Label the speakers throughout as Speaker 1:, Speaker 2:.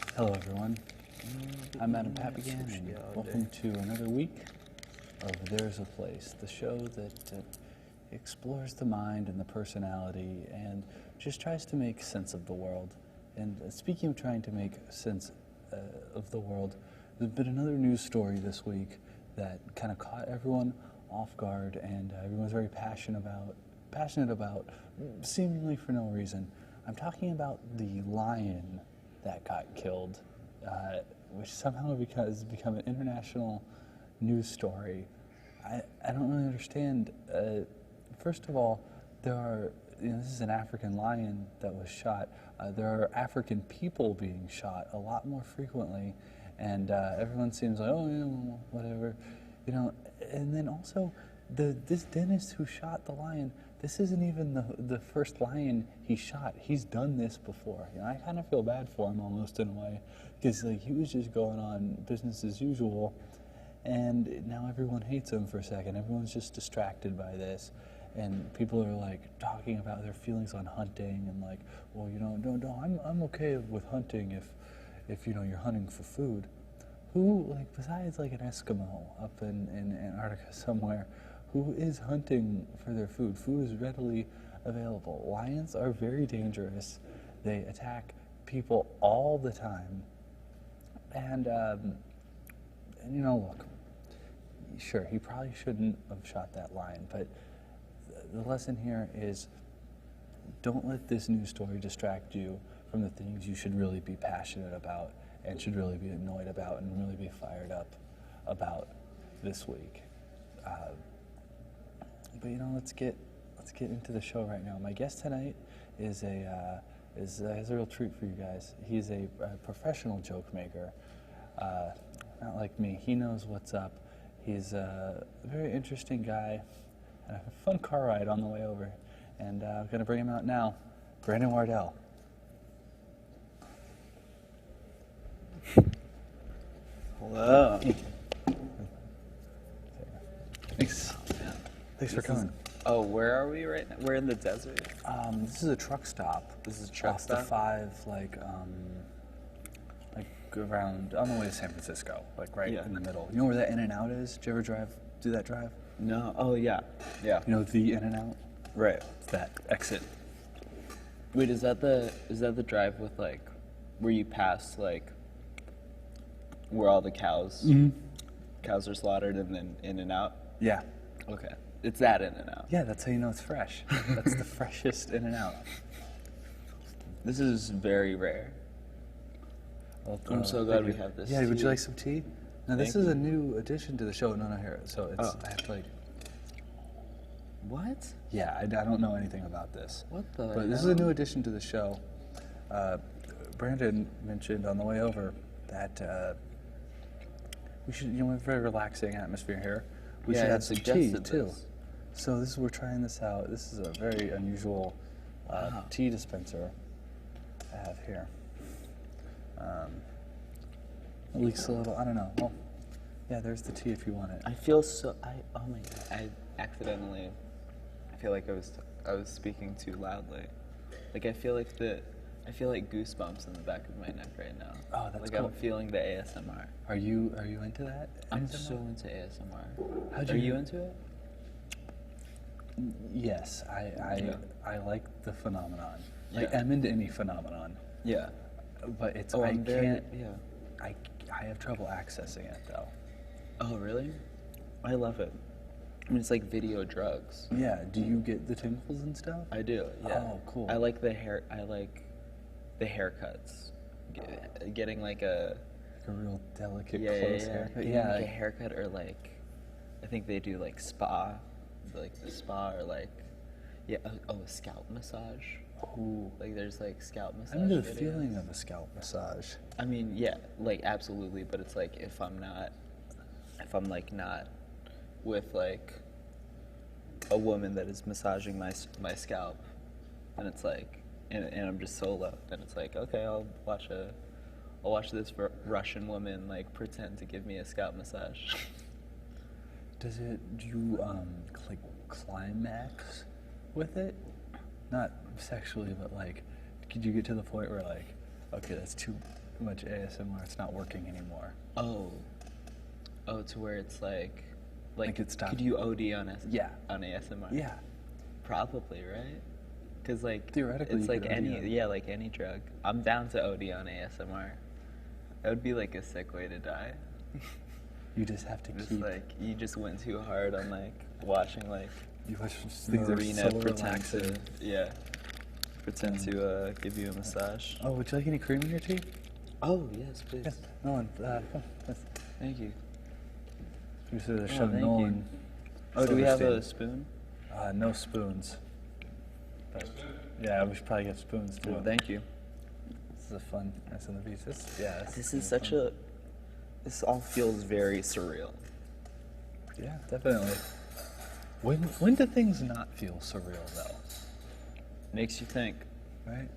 Speaker 1: Hello everyone, I'm Adam Papagan and welcome to another week of There's a Place, the show that explores the mind and the personality and just tries to make sense of the world. And speaking of trying to make sense of the world, there's been another news story this week that kind of caught everyone off guard and everyone's very passionate about seemingly for no reason. I'm talking about the lion that got killed, which somehow has become an international news story. I don't really understand. First of all, this is an African lion that was shot. There are African people being shot a lot more frequently, and everyone seems like, oh, yeah, well, whatever, And then also, this dentist who shot the lion, this isn't even the first lion he shot. He's done this before. I kind of feel bad for him almost in a way, because he was just going on business as usual, and now everyone hates him for a second. Everyone's just distracted by this, and people are talking about their feelings on hunting and well, no, I'm okay with hunting if you're hunting for food. Who besides an Eskimo up in Antarctica somewhere, who is hunting for their food? Food is readily available. Lions are very dangerous. They attack people all the time. And look, sure, he probably shouldn't have shot that lion, but the lesson here is don't let this news story distract you from the things you should really be passionate about and should really be annoyed about and really be fired up about this week. But let's get into the show right now. My guest tonight is a real treat for you guys. He's a professional joke maker, not like me. He knows what's up. He's a very interesting guy. And a fun car ride on the way over, and I'm gonna bring him out now. Brandon Wardell.
Speaker 2: Hello.
Speaker 1: Thanks. Thanks for coming.
Speaker 2: Where are we right now? We're in the desert.
Speaker 1: This is a truck stop.
Speaker 2: This is a truck stop?
Speaker 1: Off the 5, around on the way to San Francisco, in the middle. You know where that In-N-Out is? Did you ever do that drive?
Speaker 2: No. Oh yeah. Yeah.
Speaker 1: The In-N-Out?
Speaker 2: Right.
Speaker 1: It's that exit.
Speaker 2: Wait, is that the drive with where you pass where all the cows are slaughtered and then In-N-Out?
Speaker 1: Yeah.
Speaker 2: Okay. It's that In-N-Out.
Speaker 1: Yeah, that's how you know it's fresh. That's the freshest In-N-Out.
Speaker 2: This is very rare.
Speaker 1: Well,
Speaker 2: I'm so glad we have this.
Speaker 1: Yeah, would
Speaker 2: tea.
Speaker 1: you like some tea? Now, this is a new addition to the show. No, here. So it's, I have to
Speaker 2: What?
Speaker 1: Yeah, I don't know anything about this.
Speaker 2: What the
Speaker 1: But
Speaker 2: hell?
Speaker 1: this is a new addition to the show. Brandon mentioned on the way over that we should, we have a very relaxing atmosphere here. We should have some tea, too. So we're trying this out. This is a very unusual tea dispenser I have here. It leaks a little, I don't know. Well, yeah, there's the tea if you want it.
Speaker 2: I feel so. Oh my god! I feel like I was speaking too loudly. I feel like goosebumps in the back of my neck right now.
Speaker 1: Oh, that's cool.
Speaker 2: I'm feeling the ASMR.
Speaker 1: Are you into that?
Speaker 2: I'm
Speaker 1: ASMR?
Speaker 2: so into ASMR.
Speaker 1: Are
Speaker 2: you into it?
Speaker 1: Yes, I like the phenomenon.
Speaker 2: Yeah.
Speaker 1: I'm into any phenomenon.
Speaker 2: Yeah.
Speaker 1: But it's I have trouble accessing it though.
Speaker 2: Oh really? I love it. I mean, it's like video drugs.
Speaker 1: Yeah. Do you get the tingles and stuff?
Speaker 2: I do. Yeah.
Speaker 1: Oh, cool.
Speaker 2: I like the hair. I like the haircuts. Getting a
Speaker 1: real delicate close haircut.
Speaker 2: Getting a haircut or I think they do spa, the spa or a scalp massage.
Speaker 1: Ooh.
Speaker 2: There's scalp massage.
Speaker 1: I'm into the
Speaker 2: videos.
Speaker 1: feeling of a scalp massage.
Speaker 2: I mean, yeah, absolutely, but it's if I'm not with a woman that is massaging my scalp, and it's and I'm just solo, then it's okay, I'll watch this Russian woman pretend to give me a scalp massage.
Speaker 1: Do you climax with it? Not sexually, but could you get to the point where okay, that's too much ASMR, it's not working anymore.
Speaker 2: Oh, to where it's like
Speaker 1: it stopped.
Speaker 2: could you OD on
Speaker 1: Yeah.
Speaker 2: on ASMR?
Speaker 1: Yeah.
Speaker 2: Probably, right? Because like
Speaker 1: Theoretically,
Speaker 2: it's
Speaker 1: you
Speaker 2: like
Speaker 1: could OD
Speaker 2: any
Speaker 1: on it.
Speaker 2: yeah, like any drug. I'm down to OD on ASMR. That would be like a sick way to die.
Speaker 1: You just have to
Speaker 2: Just
Speaker 1: keep.
Speaker 2: like you just went too hard on like watching like
Speaker 1: You watch things that are
Speaker 2: Marina
Speaker 1: so
Speaker 2: pretend to
Speaker 1: relaxing.
Speaker 2: pretend to give you a massage.
Speaker 1: Oh, would you like any cream in your tea?
Speaker 2: Oh yes, please.
Speaker 1: Yes. Nolan, come. Yes.
Speaker 2: Thank you.
Speaker 1: Producer of the
Speaker 2: Oh,
Speaker 1: show,
Speaker 2: thank
Speaker 1: Nolan.
Speaker 2: you. Oh, do we have a
Speaker 1: Silverstein.
Speaker 2: spoon?
Speaker 1: No spoons. But, yeah, we should probably get spoons too.
Speaker 2: Well, thank you.
Speaker 1: This is a fun SNB.
Speaker 2: This is such a. This all feels very surreal.
Speaker 1: Yeah, definitely. When do things not feel surreal though?
Speaker 2: Makes you think.
Speaker 1: Right?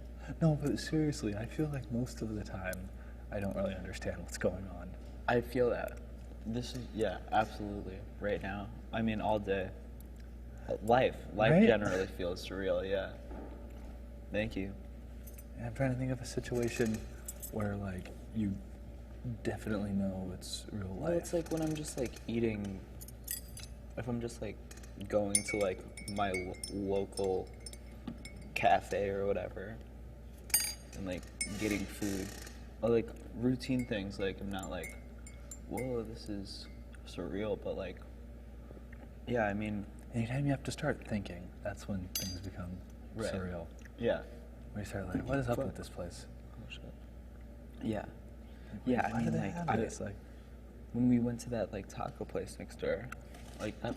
Speaker 1: No, but seriously, I feel like most of the time I don't really understand what's going on.
Speaker 2: I feel that. This is absolutely. Right now, I mean, all day. Life
Speaker 1: Right?
Speaker 2: generally feels surreal. Yeah. Thank you.
Speaker 1: And I'm trying to think of a situation where like you definitely know it's real life.
Speaker 2: Well, it's like when I'm just like eating. If I'm just like going to like my local cafe or whatever, and like getting food, or like routine things. Like I'm not like, whoa, this is surreal, but like, yeah, I mean,
Speaker 1: Anytime you have to start thinking, that's when things become
Speaker 2: Right.
Speaker 1: surreal.
Speaker 2: yeah.
Speaker 1: Where you start like, what is up with this place?
Speaker 2: Oh shit. Yeah. Yeah,
Speaker 1: Why
Speaker 2: I
Speaker 1: do
Speaker 2: mean,
Speaker 1: they
Speaker 2: like,
Speaker 1: have this? Like,
Speaker 2: when we went to that like taco place next door, like that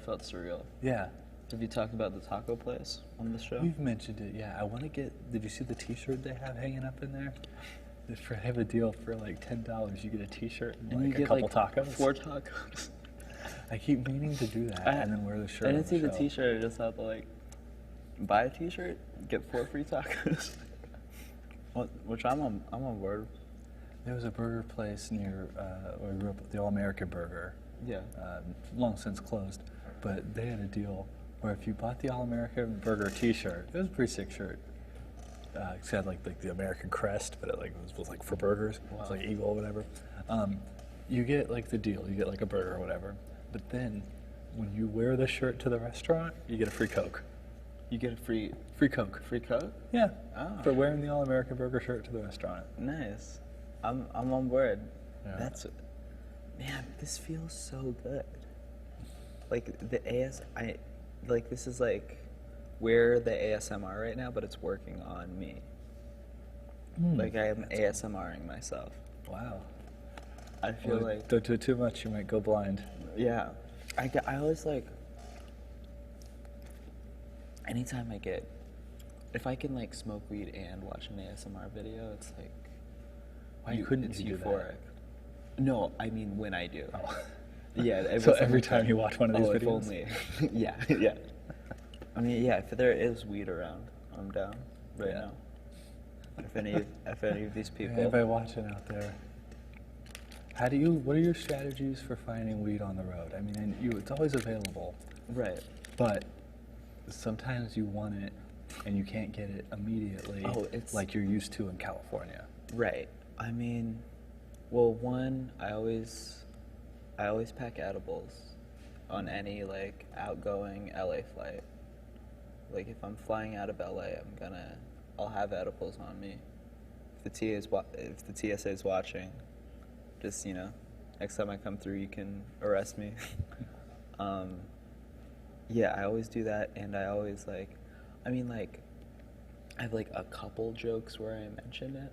Speaker 2: felt surreal.
Speaker 1: yeah,
Speaker 2: Have you talked about the taco place on the show?
Speaker 1: we've mentioned it. Yeah, I want to get. Did you see the T-shirt they have hanging up in there? They have a deal for like $10. You get a T-shirt and,
Speaker 2: And
Speaker 1: like
Speaker 2: you
Speaker 1: a
Speaker 2: get
Speaker 1: couple
Speaker 2: like
Speaker 1: tacos.
Speaker 2: 4 tacos.
Speaker 1: I keep meaning to do that and then wear the shirt.
Speaker 2: I
Speaker 1: on
Speaker 2: didn't see the
Speaker 1: show.
Speaker 2: T-shirt. I just thought to like buy a T-shirt, get 4 free tacos. Which I'm on board.
Speaker 1: There was a burger place near where we grew up, the All American Burger.
Speaker 2: Yeah.
Speaker 1: Long since closed, but they had a deal where if you bought the All American Burger T-shirt, it was a pretty sick shirt. It had like the American crest, but it like was like for burgers. It was like eagle or whatever. You get like the deal. You get like a burger or whatever. But then when you wear the shirt to the restaurant, you get a free Coke.
Speaker 2: You get a free
Speaker 1: Coke.
Speaker 2: free Coke.
Speaker 1: Yeah.
Speaker 2: Oh.
Speaker 1: For wearing the All American Burger shirt to the restaurant.
Speaker 2: Nice. I'm on board.
Speaker 1: Yeah.
Speaker 2: That's man. This feels so good. Like this is like we're the ASMR right now, but it's working on me. Like I am ASMRing myself.
Speaker 1: Wow.
Speaker 2: I feel like
Speaker 1: Don't do it too much, you might go blind.
Speaker 2: yeah. I always like anytime if I can like smoke weed and watch an ASMR video, it's like
Speaker 1: Why couldn't
Speaker 2: it's
Speaker 1: you do
Speaker 2: euphoric. No, I mean when I do.
Speaker 1: Oh.
Speaker 2: Yeah.
Speaker 1: So every time you watch one of these
Speaker 2: If
Speaker 1: videos?
Speaker 2: only. Yeah. I mean, yeah. If there is weed around, I'm down right
Speaker 1: Yeah.
Speaker 2: now. If any of these people.
Speaker 1: Anybody watching out there? What are your strategies for finding weed on the road? I mean, it's always available,
Speaker 2: Right.
Speaker 1: but sometimes you want it and you can't get it immediately
Speaker 2: it's
Speaker 1: like you're used to in California.
Speaker 2: Right. I mean, well, one, I always pack edibles on any like outgoing LA flight. Like if I'm flying out of LA, I'll have edibles on me. If the TSA is watching, just next time I come through, you can arrest me. Yeah, I always do that, and I always I have like a couple jokes where I mention it,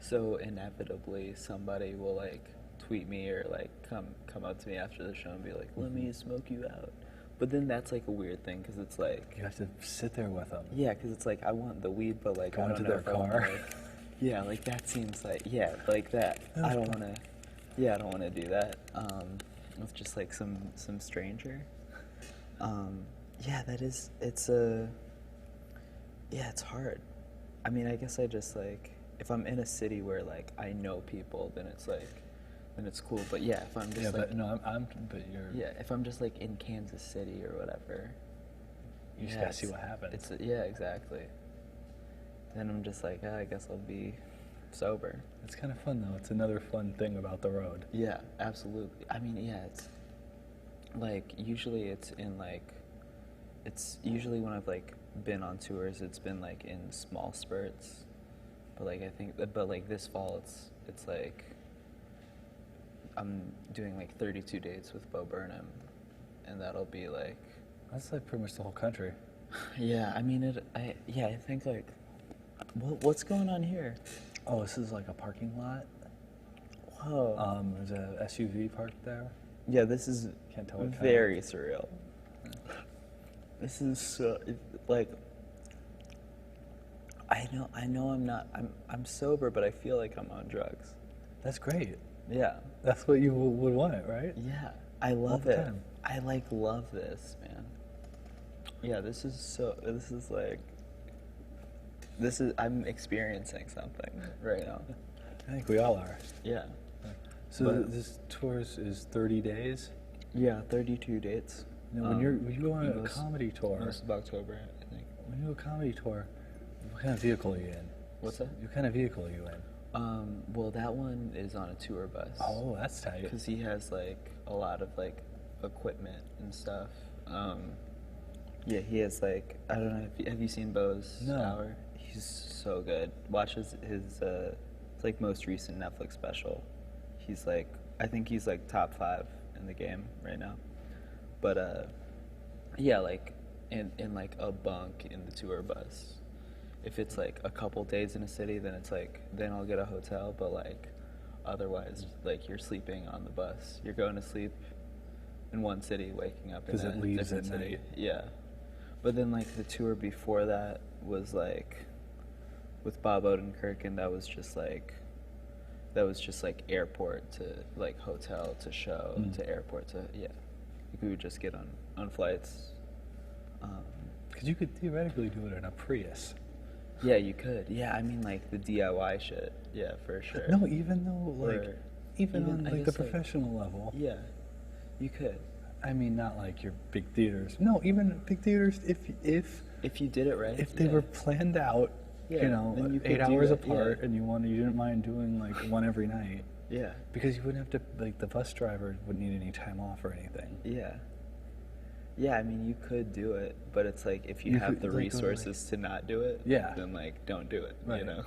Speaker 2: so inevitably somebody will like tweet me or like come up to me after the show and be like, "Let me smoke you out." But then that's like a weird thing because it's like
Speaker 1: You have to sit there with them.
Speaker 2: yeah, because it's like I want the weed, but like
Speaker 1: Go
Speaker 2: I don't
Speaker 1: into
Speaker 2: know
Speaker 1: their
Speaker 2: if I wanna,
Speaker 1: car.
Speaker 2: like, yeah, like that seems like like that. I don't want to. Yeah, I don't want to do that. With just like some stranger. Yeah, it's hard. I mean, I guess I just like if I'm in a city where like I know people, then it's cool. But yeah, if I'm just
Speaker 1: but you're.
Speaker 2: yeah, if I'm just like in Kansas City or whatever,
Speaker 1: You just gotta see what happens.
Speaker 2: Yeah, exactly. Then I'm just like, I guess I'll be sober.
Speaker 1: It's kind of fun though. It's another fun thing about the road.
Speaker 2: Yeah, absolutely. I mean, yeah, it's like usually it's usually when I've like been on tours, it's been like in small spurts. But like I think, but like this fall, it's like I'm doing like 32 dates with Bo Burnham, and that'll be like.
Speaker 1: That's like pretty much the whole country.
Speaker 2: Yeah, I mean I think like, what's going on here?
Speaker 1: Oh, this is like a parking lot.
Speaker 2: Whoa.
Speaker 1: There's a SUV parked there.
Speaker 2: Yeah, this is
Speaker 1: Can't tell what kind.
Speaker 2: very surreal. This is so like. I know I'm sober, but I feel like I'm on drugs.
Speaker 1: That's great.
Speaker 2: Yeah.
Speaker 1: That's what you would want, right?
Speaker 2: Yeah, I love
Speaker 1: the
Speaker 2: it.
Speaker 1: time.
Speaker 2: I like love this, man. Yeah, this is I'm experiencing something right now.
Speaker 1: I think we all are.
Speaker 2: Yeah.
Speaker 1: So
Speaker 2: But-
Speaker 1: this tour is 30 days.
Speaker 2: Yeah, 32 dates.
Speaker 1: Now, when you go on a
Speaker 2: most-
Speaker 1: comedy tour,
Speaker 2: Most of October, I think.
Speaker 1: when you do a comedy tour, what kind of vehicle are you in?
Speaker 2: What's that?
Speaker 1: What kind of vehicle are you in?
Speaker 2: Well, that one is on a tour bus.
Speaker 1: Oh, that's tight.
Speaker 2: Because he has like a lot of like equipment and stuff. Yeah, he has like, I don't know, have you seen Bo's
Speaker 1: No.
Speaker 2: Hour? He's so good. Watch his it's like most recent Netflix special. He's like, I think he's like top 5 in the game right now. But yeah, like in like a bunk in the tour bus. If it's like a couple days in a city, then it's like, then I'll get a hotel, but like otherwise, like you're sleeping on the bus. You're going to sleep in one city, waking up in
Speaker 1: 'Cause
Speaker 2: a
Speaker 1: it leaves
Speaker 2: different
Speaker 1: at
Speaker 2: city.
Speaker 1: night.
Speaker 2: Yeah. But then like the tour before that was like with Bob Odenkirk, and that was just like airport to like hotel to show to airport to, yeah. Like we would just get on flights.
Speaker 1: Because you could theoretically do it in a Prius.
Speaker 2: Yeah, you could. Yeah, I mean like the DIY shit. Yeah, for sure.
Speaker 1: No, even though like
Speaker 2: Or
Speaker 1: even on
Speaker 2: I
Speaker 1: like the
Speaker 2: guess, like-
Speaker 1: professional level.
Speaker 2: Yeah, you could.
Speaker 1: I mean, not like your big theaters. No, even big theaters.
Speaker 2: If you did it right.
Speaker 1: If they were planned out,
Speaker 2: Yeah,
Speaker 1: you know,
Speaker 2: then you could
Speaker 1: 8
Speaker 2: do
Speaker 1: hours
Speaker 2: that,
Speaker 1: apart,
Speaker 2: yeah.
Speaker 1: and you didn't mind doing like one every night,
Speaker 2: Yeah,
Speaker 1: because you wouldn't have to, like, the bus driver wouldn't need any time off or anything.
Speaker 2: yeah. Yeah, I mean, you could do it, but it's like if you
Speaker 1: You
Speaker 2: have
Speaker 1: could,
Speaker 2: the
Speaker 1: like, go to,
Speaker 2: resources to not do it,
Speaker 1: Yeah.
Speaker 2: then like don't do it, you
Speaker 1: Right.
Speaker 2: know.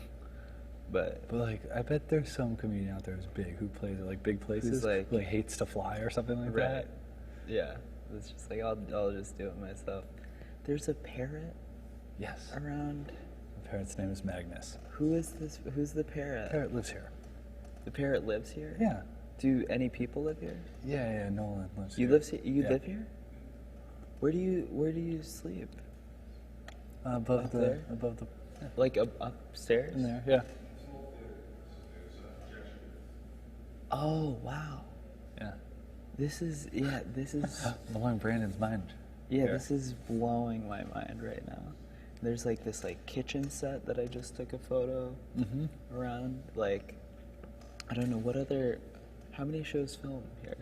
Speaker 2: But
Speaker 1: But like, I bet there's some comedian out there who's big who plays at like big places,
Speaker 2: like-
Speaker 1: who, like hates to fly or something like
Speaker 2: right,
Speaker 1: that.
Speaker 2: yeah, it's just like I'll just do it myself. There's a parrot
Speaker 1: Yes.
Speaker 2: around.
Speaker 1: The parrot's name is Magnus.
Speaker 2: Who is this? Who's the parrot?
Speaker 1: Parrot lives here.
Speaker 2: The parrot lives here.
Speaker 1: Yeah.
Speaker 2: Do any people live here?
Speaker 1: Yeah, Nolan lives
Speaker 2: You
Speaker 1: here.
Speaker 2: You
Speaker 1: Yeah.
Speaker 2: live here? Where do you sleep?
Speaker 1: Above
Speaker 2: Up
Speaker 1: the
Speaker 2: there?
Speaker 1: above the
Speaker 2: Like upstairs?
Speaker 1: in there. Yeah.
Speaker 2: Oh wow.
Speaker 1: Yeah.
Speaker 2: This is
Speaker 1: Blowing Brandon's mind.
Speaker 2: yeah,
Speaker 1: here.
Speaker 2: this is blowing my mind right now. There's like this like kitchen set that I just took a photo around. Like I don't know how many shows film here?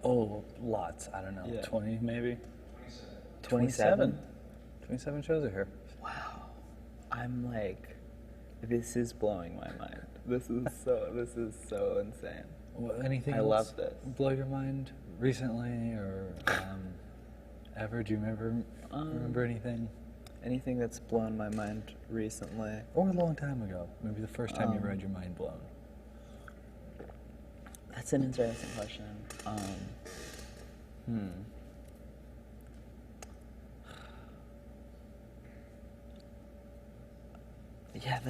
Speaker 1: Oh, lots. I don't know.
Speaker 2: Yeah.
Speaker 1: 20 maybe.
Speaker 2: 27?
Speaker 1: 27 shows are here.
Speaker 2: Wow. I'm like, this is blowing my mind. This is so insane.
Speaker 1: Well, anything
Speaker 2: I
Speaker 1: else
Speaker 2: love this.
Speaker 1: blow your mind recently or ever? Do you remember anything?
Speaker 2: Anything that's blown my mind recently?
Speaker 1: Or a long time ago? Maybe the first time you ever had your mind blown.
Speaker 2: That's an interesting question. Yeah,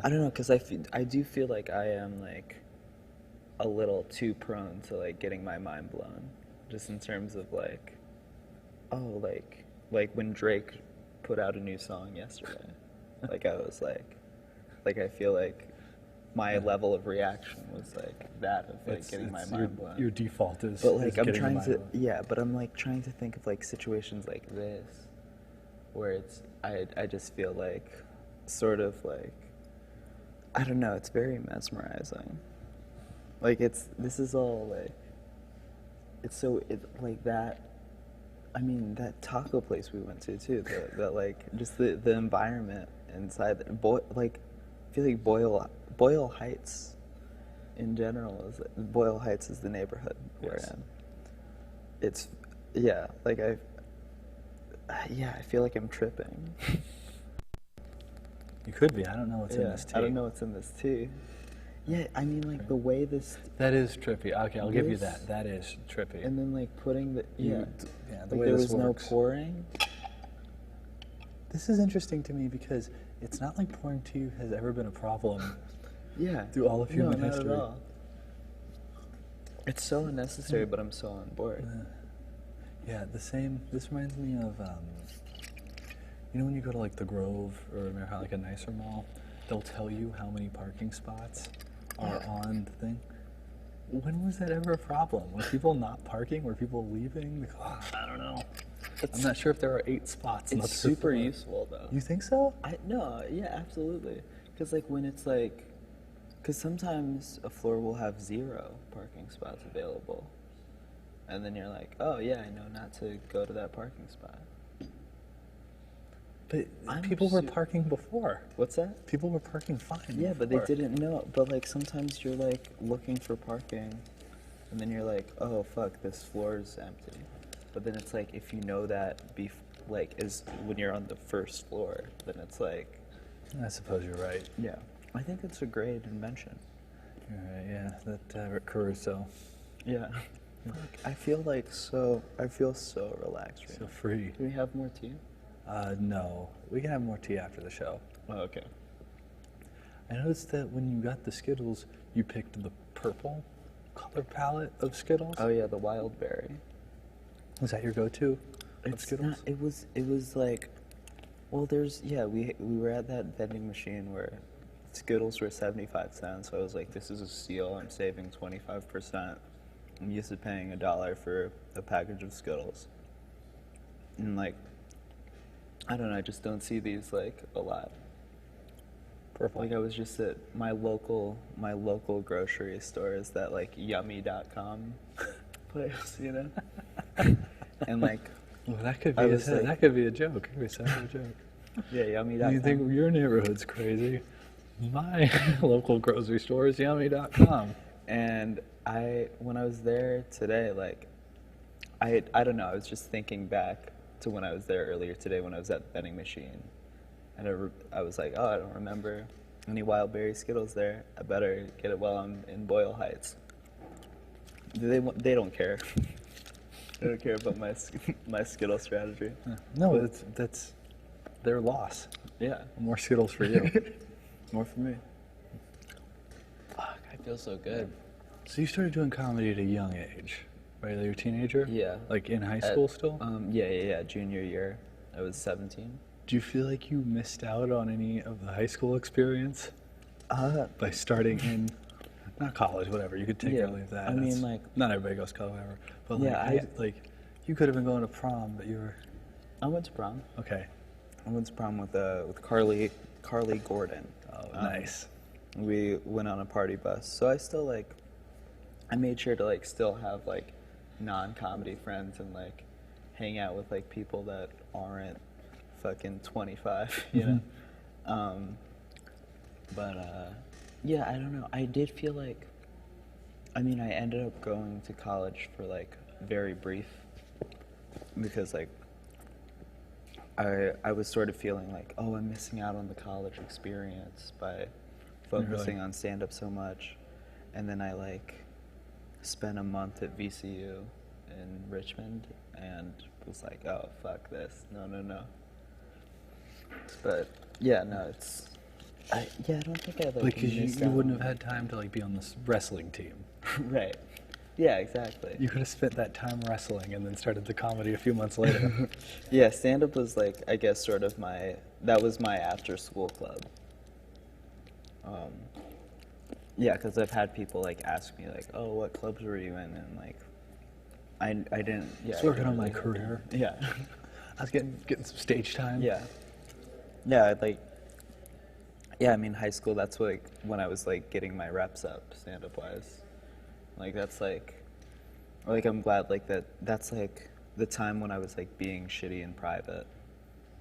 Speaker 2: I don't know, because I do feel like I am like a little too prone to like getting my mind blown, just in terms of like, oh, like when Drake put out a new song yesterday, like I was like I feel like my level of reaction was like that of like getting my mind blown.
Speaker 1: Your default is.
Speaker 2: But like
Speaker 1: is
Speaker 2: I'm
Speaker 1: getting
Speaker 2: trying
Speaker 1: your
Speaker 2: to,
Speaker 1: mind blown.
Speaker 2: yeah, but I'm like trying to think of like situations like this, where it's I just feel like sort of like, I don't know, it's very mesmerizing. Like this is all like, it's like that. I mean, that taco place we went to too. That like just the environment inside. Like feel like Boyle Heights, in general, Boyle Heights is the neighborhood we're in. It's like I feel like I'm tripping.
Speaker 1: You could be. I don't know what's in this tea.
Speaker 2: I don't know what's in this tea. Yeah, I mean, like, the way this...
Speaker 1: That is trippy. Okay, I'll give you that. That is trippy.
Speaker 2: And then, like, putting the...
Speaker 1: the
Speaker 2: like,
Speaker 1: way
Speaker 2: there
Speaker 1: this
Speaker 2: was
Speaker 1: works.
Speaker 2: no pouring.
Speaker 1: This is interesting to me because it's not like pouring tea has ever been a problem through all of human history.
Speaker 2: Not at all. It's so unnecessary, but I'm so on board.
Speaker 1: Yeah, this reminds me of, you know when you go to, like, the Grove or like a nicer mall, they'll tell you how many parking spots are on the thing. When was that ever a problem? Were people not parking? Were people leaving? I don't know. I'm not sure if there are 8 spots.
Speaker 2: It's super useful, though.
Speaker 1: You think so?
Speaker 2: Absolutely. Because, like, when it's like... Because sometimes a floor will have 0 parking spots available. And then you're like, oh, yeah, I know not to go to that parking spot.
Speaker 1: But people were parking before.
Speaker 2: What's that?
Speaker 1: People were parking fine.
Speaker 2: Yeah,
Speaker 1: before.
Speaker 2: but they didn't know. But, like, sometimes you're, like, looking for parking, and then you're like, oh, fuck, this floor is empty. But then it's like, if you know that, is when you're on the first floor, then it's like...
Speaker 1: I suppose you're right.
Speaker 2: Yeah. I think it's a great invention.
Speaker 1: You're right, yeah. That Caruso.
Speaker 2: Yeah. I feel so relaxed right
Speaker 1: So
Speaker 2: now.
Speaker 1: free.
Speaker 2: Do we have more tea?
Speaker 1: No. We can have more tea after the show.
Speaker 2: Oh, okay.
Speaker 1: I noticed that when you got the Skittles, you picked the purple color palette of Skittles.
Speaker 2: Oh, yeah, the wild berry.
Speaker 1: Was that your go-to of
Speaker 2: It's
Speaker 1: Skittles?
Speaker 2: not, it was like, well, we were at that vending machine where Skittles were 75 cents, so I was like, this is a steal, I'm saving 25%. I'm used to paying $1 for a package of Skittles. And, like, I don't know, I just don't see these, like, a lot.
Speaker 1: Purple.
Speaker 2: Like, I was just at my local grocery store is that, like, yummy.com place, you know? And, like,
Speaker 1: well, that could be
Speaker 2: I was like-
Speaker 1: that could be a joke. It could be a separate joke.
Speaker 2: yeah, yummy.com.
Speaker 1: You think your neighborhood's crazy? My local grocery store is yummy.com.
Speaker 2: And when I was there today, like, I don't know, I was just thinking back to when I was there earlier today when I was at the vending machine. And I was like, oh, I don't remember any wild berry Skittles there. I better get it while I'm in Boyle Heights. They don't care. They don't care about my Skittle strategy.
Speaker 1: No, that's their loss.
Speaker 2: Yeah.
Speaker 1: More Skittles for you.
Speaker 2: More for me. Fuck, I feel so good.
Speaker 1: So you started doing comedy at a young age, right? Like you're a teenager?
Speaker 2: Yeah.
Speaker 1: Like in high school still?
Speaker 2: Yeah. Junior year. I was 17.
Speaker 1: Do you feel like you missed out on any of the high school experience by starting in, not college, whatever? You could take or leave that.
Speaker 2: I mean, like,
Speaker 1: not everybody goes to college, whatever. But
Speaker 2: yeah,
Speaker 1: like, you could have been going to prom, but you were.
Speaker 2: I went to prom.
Speaker 1: Okay.
Speaker 2: I went to prom with Carly Gordon.
Speaker 1: Oh, nice.
Speaker 2: We went on a party bus, so I still like. I made sure to like still have like non-comedy friends and like hang out with like people that aren't fucking 25, you know. Yeah, I don't know. I did feel like. I mean, I ended up going to college for like very brief because like. I was sort of feeling like, oh, I'm missing out on the college experience by focusing on stand-up so much. And then I, like, spent a month at VCU in Richmond and was like, oh, fuck this. No. But, yeah, no, it's... I don't think I,
Speaker 1: like, because you wouldn't have had time to, like, be on this wrestling team.
Speaker 2: Right. Yeah, exactly.
Speaker 1: You could have spent that time wrestling and then started the comedy a few months later.
Speaker 2: Yeah, stand-up was like, I guess, sort of that was my after-school club. Yeah, because I've had people like ask me like, oh, what clubs were you in? And like, I didn't. Yeah,
Speaker 1: Just working on my career.
Speaker 2: Yeah.
Speaker 1: I was getting some stage time.
Speaker 2: Yeah. Yeah, I mean, high school, that's like when I was like getting my reps up stand-up wise. Like that's like I'm glad like that's like the time when I was like being shitty in private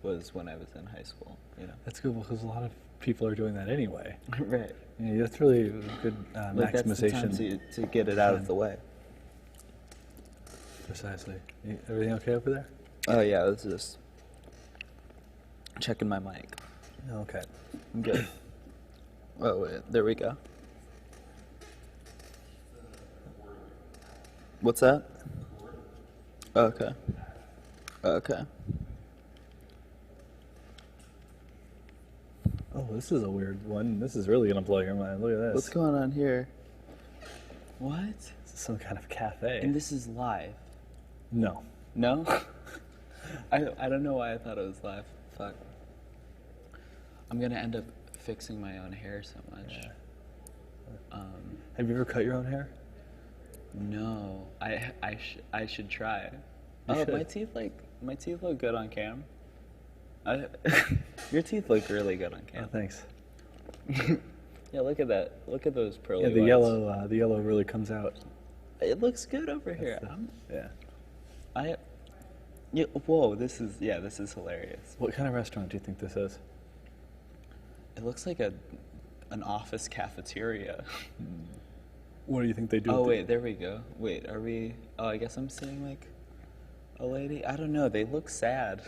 Speaker 2: was when I was in high school, you know.
Speaker 1: That's good because a lot of people are doing that anyway.
Speaker 2: Right.
Speaker 1: Yeah, that's really good
Speaker 2: Like that's the time
Speaker 1: maximization.
Speaker 2: to get it out of the way.
Speaker 1: Precisely. Everything okay over there?
Speaker 2: Oh yeah, I was just checking my mic.
Speaker 1: Okay.
Speaker 2: I'm good. Oh wait, there we go. What's that? Okay. Okay.
Speaker 1: Oh, this is a weird one. This is really gonna blow your mind. Look at this.
Speaker 2: What's going on here? What?
Speaker 1: This is some kind of cafe.
Speaker 2: And this is live.
Speaker 1: No.
Speaker 2: No? I don't know why I thought it was live. Fuck. I'm gonna end up fixing my own hair so much.
Speaker 1: Yeah. Have you ever cut your own hair?
Speaker 2: No. I should try.
Speaker 1: You
Speaker 2: Oh,
Speaker 1: should.
Speaker 2: my teeth look good on cam. Your teeth look really good on
Speaker 1: Oh,
Speaker 2: cam.
Speaker 1: thanks.
Speaker 2: Yeah, look at that. Look at those pearly
Speaker 1: Yeah,
Speaker 2: whites.
Speaker 1: the yellow really comes out.
Speaker 2: It looks good over here.
Speaker 1: Yeah.
Speaker 2: Yeah, whoa, this is hilarious.
Speaker 1: What kind of restaurant do you think this is?
Speaker 2: It looks like an office cafeteria.
Speaker 1: What do you think they do?
Speaker 2: Oh wait, there we go. Wait, are we? Oh, I guess I'm seeing like a lady. I don't know. They look sad.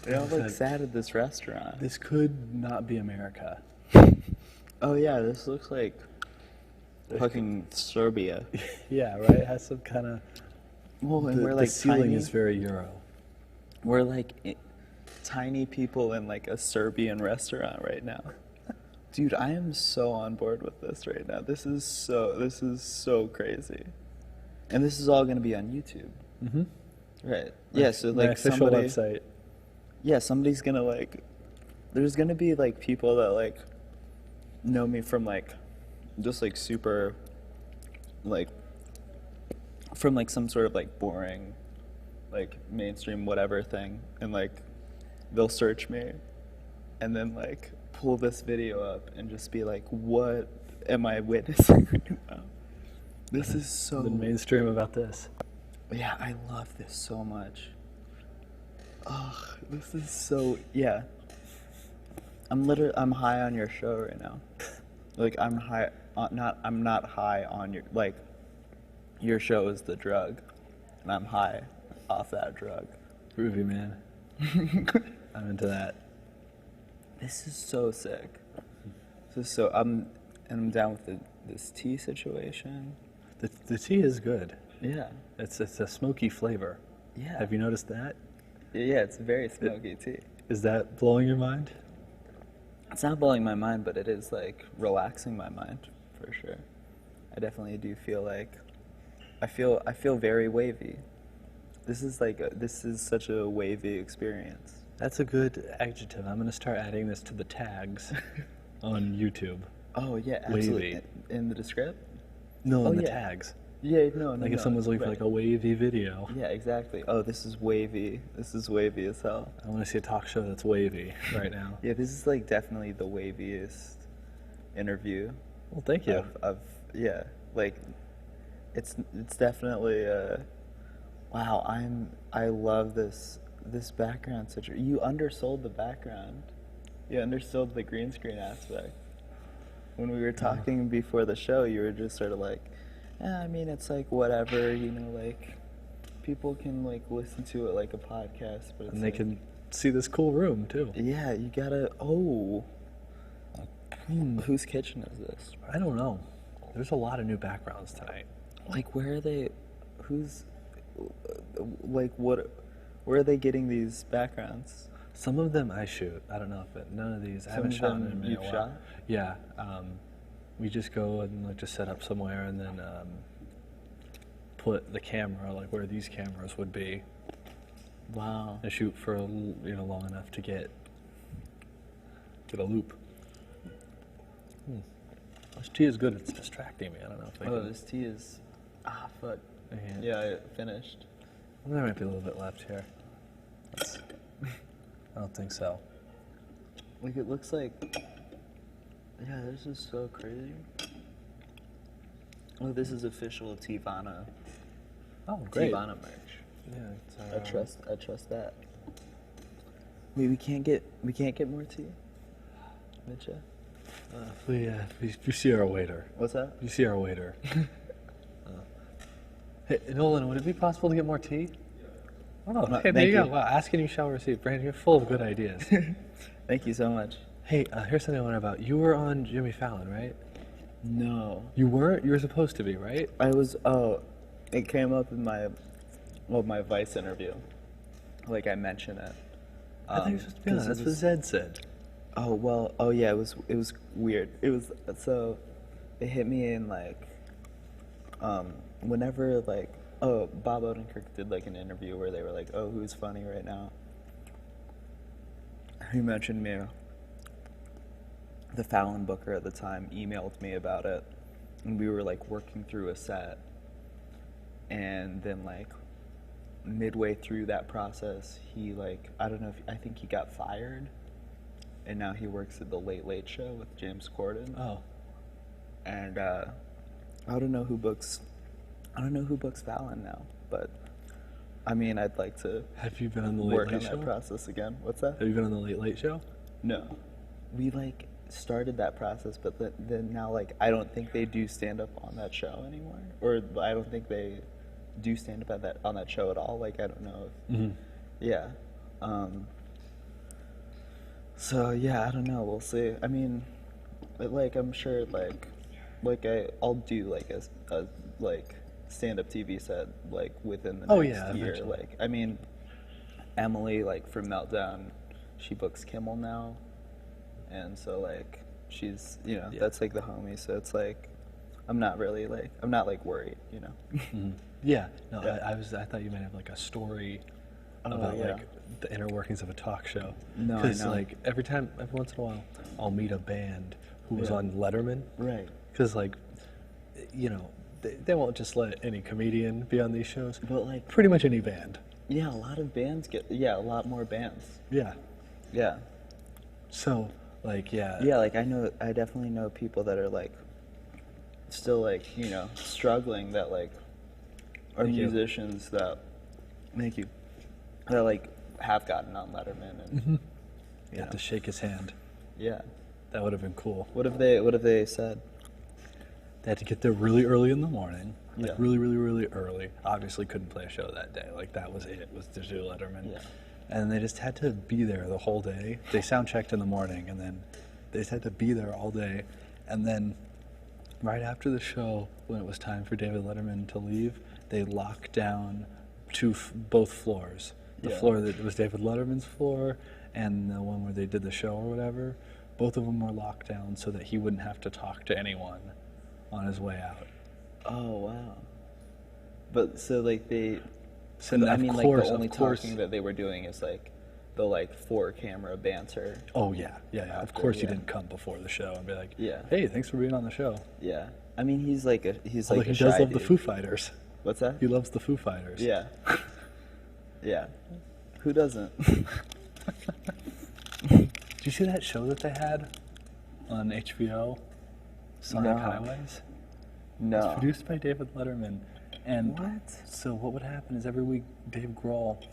Speaker 2: They all look sad at this restaurant.
Speaker 1: This could not be America.
Speaker 2: Oh yeah, this looks like fucking Serbia.
Speaker 1: Yeah, right. It has some kind of.
Speaker 2: Well, and we're
Speaker 1: The
Speaker 2: like
Speaker 1: ceiling
Speaker 2: tiny.
Speaker 1: is very Euro.
Speaker 2: We're like tiny people in like a Serbian restaurant right now. Dude, I am so on board with this right now. This is so crazy. And this is all going to be on YouTube.
Speaker 1: Mm-hmm.
Speaker 2: Right. Yeah, so
Speaker 1: My
Speaker 2: like
Speaker 1: official
Speaker 2: somebody
Speaker 1: website.
Speaker 2: Yeah, somebody's going to like there's going to be like people that like know me from like just like super like from like some sort of like boring like mainstream whatever thing, and like they'll search me and then like pull this video up and just be like, what am I witnessing right now? This is so
Speaker 1: The mainstream about this.
Speaker 2: yeah, I love this so much. Ugh, this is so yeah. I'm high on your show right now. Like I'm not high on your like your show is the drug and I'm high off that drug.
Speaker 1: Groovy, man. I'm into that.
Speaker 2: This is so sick. This is so I'm down with this tea situation.
Speaker 1: The tea is good.
Speaker 2: Yeah.
Speaker 1: It's a smoky flavor.
Speaker 2: Yeah.
Speaker 1: Have you noticed that?
Speaker 2: Yeah, it's very smoky tea.
Speaker 1: Is that blowing your mind?
Speaker 2: It's not blowing my mind, but it is like relaxing my mind for sure. I definitely do feel like I feel very wavy. This is such a wavy experience.
Speaker 1: That's a good adjective. I'm going to start adding this to the tags on YouTube.
Speaker 2: Oh yeah, absolutely.
Speaker 1: Wavy.
Speaker 2: In the descript?
Speaker 1: No,
Speaker 2: Oh,
Speaker 1: in the
Speaker 2: yeah.
Speaker 1: tags.
Speaker 2: Yeah, no.
Speaker 1: Like if someone's looking for
Speaker 2: right.
Speaker 1: like a wavy video.
Speaker 2: Yeah, exactly. Oh, this is wavy. This is wavy as hell.
Speaker 1: I want to see a talk show that's wavy right now.
Speaker 2: Yeah, this is like definitely the waviest interview.
Speaker 1: Well, thank you.
Speaker 2: Of yeah, like it's definitely wow. I love this background situation. You undersold the background. You undersold the green screen aspect. When we were talking before the show, you were just sort of like, I mean, it's like whatever, you know, like people can like listen to it like a podcast, but it's
Speaker 1: And they
Speaker 2: like,
Speaker 1: can see this cool room too.
Speaker 2: yeah, you gotta. Oh, whose kitchen is this?
Speaker 1: I don't know. There's a lot of new backgrounds tonight.
Speaker 2: Like, where are they? Who's like what? Where are they getting these backgrounds?
Speaker 1: Some of them I shoot. I don't know if none of these. I
Speaker 2: Some
Speaker 1: haven't
Speaker 2: of
Speaker 1: shot in
Speaker 2: them
Speaker 1: a
Speaker 2: you've
Speaker 1: while.
Speaker 2: shot?
Speaker 1: Yeah. We just go and like just set up somewhere and then put the camera like where these cameras would be.
Speaker 2: Wow.
Speaker 1: And shoot for long enough to get a loop. This tea is good. It's distracting me. I don't know if I
Speaker 2: Oh,
Speaker 1: can.
Speaker 2: this tea is. Ah, fuck.
Speaker 1: I can't-
Speaker 2: Yeah, I finished.
Speaker 1: There might be a little bit left here. I don't think so.
Speaker 2: Like, it looks like. Yeah, this is so crazy. Oh, this is official Tivana.
Speaker 1: Oh, great.
Speaker 2: Tivana merch.
Speaker 1: Yeah,
Speaker 2: I trust that. Wait, we can't get more tea? Mitcha.
Speaker 1: You see our waiter.
Speaker 2: What's that?
Speaker 1: You see our waiter. Hey, Nolan, would it be possible to get more tea? Oh, hey, there you go. Wow, ask and you shall receive. Brandon, you're full of good ideas.
Speaker 2: Thank you so much.
Speaker 1: Hey, here's something I wonder about. You were on Jimmy Fallon, right?
Speaker 2: No.
Speaker 1: You weren't? You were supposed to be, right?
Speaker 2: I was, it came up in my Vice interview. Like, I mentioned it.
Speaker 1: I thought you were supposed to be on it. That's what Zed said.
Speaker 2: Oh, well, it was weird. It was, so, it hit me in, like, whenever, like, Bob Odenkirk did, like, an interview where they were like, oh, who's funny right now? He mentioned me. The Fallon booker at the time emailed me about it, and we were, like, working through a set, and then, like, midway through that process, he, like, I think he got fired, and now he works at the Late Late Show with James Corden.
Speaker 1: Oh.
Speaker 2: And, I don't know who books Fallon now, but, I mean, I'd like to
Speaker 1: Have you been on the Late
Speaker 2: work
Speaker 1: Late
Speaker 2: on
Speaker 1: Show?
Speaker 2: that process again. What's that?
Speaker 1: Have you been on the Late Late Show?
Speaker 2: No. We, like, started that process, but then now, like, I don't think they do stand-up on that show anymore. Or I don't think they do stand-up on that show at all. Like, I don't know if...
Speaker 1: Mm-hmm.
Speaker 2: Yeah. So, yeah, I don't know. We'll see. I mean, like, I'm sure, like I'll do, like, a like, stand-up TV set, like, within the next year.
Speaker 1: Eventually.
Speaker 2: Like, I mean, Emily, like, from Meltdown, she books Kimmel now. And so, like, she's, you know, that's, like, the homie. So it's, like, I'm not worried, you know?
Speaker 1: Mm-hmm. Yeah. No, yeah. I thought you might have, like, a story about, like, the inner workings of a talk show.
Speaker 2: No, I know.
Speaker 1: Because, like, every once in a while, I'll meet a band who was on Letterman.
Speaker 2: Right.
Speaker 1: Because, like, you know, they won't just let any comedian be on these shows.
Speaker 2: But, like...
Speaker 1: Pretty much any band.
Speaker 2: Yeah, a lot of bands a lot more bands.
Speaker 1: Yeah.
Speaker 2: Yeah.
Speaker 1: So... Like, yeah.
Speaker 2: Yeah, like, I definitely know people that are, like, still, like, you know, struggling that, like, are musicians that, thank you, that, like, have gotten on Letterman and,
Speaker 1: you have to shake his hand.
Speaker 2: Yeah.
Speaker 1: That would have been cool.
Speaker 2: What have they said?
Speaker 1: They had to get there really early in the morning. Like,
Speaker 2: Yeah.
Speaker 1: really, really, really early. Obviously couldn't play a show that day. Like, that was it, was to do Letterman.
Speaker 2: Yeah.
Speaker 1: And they just had to be there the whole day. They sound checked in the morning, and then they just had to be there all day. And then right after the show, when it was time for David Letterman to leave, they locked down both floors. The floor that was David Letterman's floor and the one where they did the show or whatever. Both of them were locked down so that he wouldn't have to talk to anyone on his way out.
Speaker 2: Oh, wow. But, so, like,
Speaker 1: So
Speaker 2: I mean, like, the only
Speaker 1: course.
Speaker 2: talking that they were doing is, like, the, like, 4-camera banter.
Speaker 1: Oh, yeah. Of course you didn't come before the show and be like, hey, thanks for being on the show.
Speaker 2: Yeah. I mean, he's like a
Speaker 1: he
Speaker 2: shy
Speaker 1: does love
Speaker 2: dude.
Speaker 1: the Foo Fighters.
Speaker 2: What's that?
Speaker 1: He loves the Foo Fighters.
Speaker 2: Yeah. Yeah. Who doesn't?
Speaker 1: Did you see that show that they had on HBO? Sonic Highways?
Speaker 2: No.
Speaker 1: It's produced by David Letterman. And
Speaker 2: What?
Speaker 1: So what would happen is every week Dave Grohl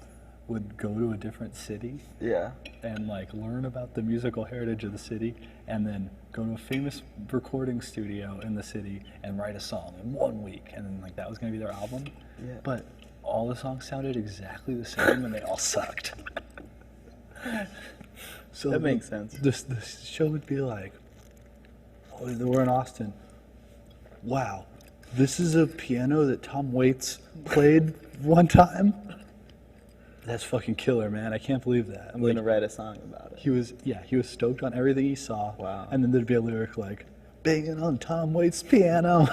Speaker 1: would go to a different city
Speaker 2: Yeah.
Speaker 1: and, like, learn about the musical heritage of the city and then go to a famous recording studio in the city and write a song in 1 week. And then, like, that was going to be their album.
Speaker 2: Yeah.
Speaker 1: But all the songs sounded exactly the same and they all sucked. So
Speaker 2: That makes sense.
Speaker 1: The show would be like, oh, we're in Austin. Wow, this is a piano that Tom Waits played one time? That's fucking killer, man. I can't believe that.
Speaker 2: I'm going to write a song about it.
Speaker 1: He was stoked on everything he saw.
Speaker 2: Wow.
Speaker 1: And then there'd be a lyric like, banging on Tom Waits' piano.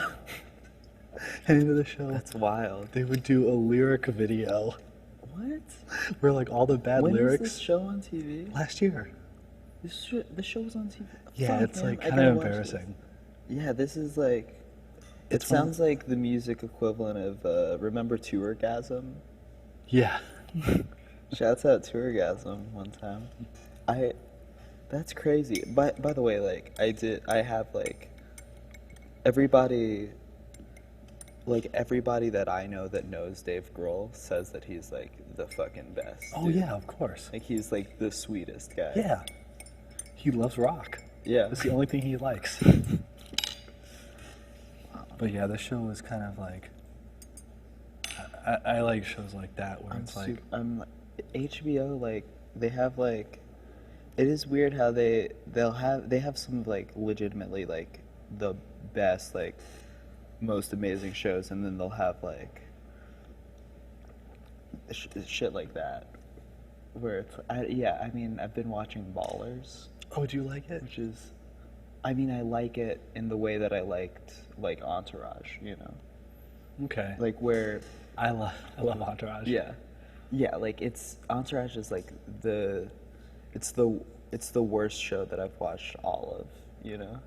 Speaker 1: And into the show.
Speaker 2: That's wild.
Speaker 1: They would do a lyric video.
Speaker 2: What?
Speaker 1: Where, like, all the bad lyrics.
Speaker 2: When is this show on TV?
Speaker 1: Last year.
Speaker 2: The show was on TV?
Speaker 1: Yeah,
Speaker 2: Fuck,
Speaker 1: it's,
Speaker 2: man,
Speaker 1: like,
Speaker 2: I
Speaker 1: kind
Speaker 2: gotta
Speaker 1: of
Speaker 2: watch
Speaker 1: embarrassing.
Speaker 2: this. Yeah, this is, like... It
Speaker 1: It's one-
Speaker 2: sounds like the music equivalent of, remember Tourgasm?
Speaker 1: Yeah.
Speaker 2: Shouts out Tourgasm one time. That's crazy. By the way, like, I have, like, everybody that I know that knows Dave Grohl says that he's, like, the fucking best.
Speaker 1: Oh,
Speaker 2: dude.
Speaker 1: yeah, of course.
Speaker 2: Like, he's, like, the sweetest guy.
Speaker 1: Yeah. He loves rock.
Speaker 2: Yeah.
Speaker 1: It's the only thing he likes. But yeah, the show is kind of like, I like shows like that where it's like,
Speaker 2: HBO, like, they have like, it is weird how they have some like legitimately like the best, like most amazing shows, and then they'll have like shit like that where it's I mean, I've been watching Ballers,
Speaker 1: oh, do you like it?
Speaker 2: which is, I mean, I like it in the way that I liked like Entourage, you know,
Speaker 1: Okay.
Speaker 2: like where
Speaker 1: I love Entourage.
Speaker 2: yeah, like Entourage is like it's the worst show that I've watched all of, you know.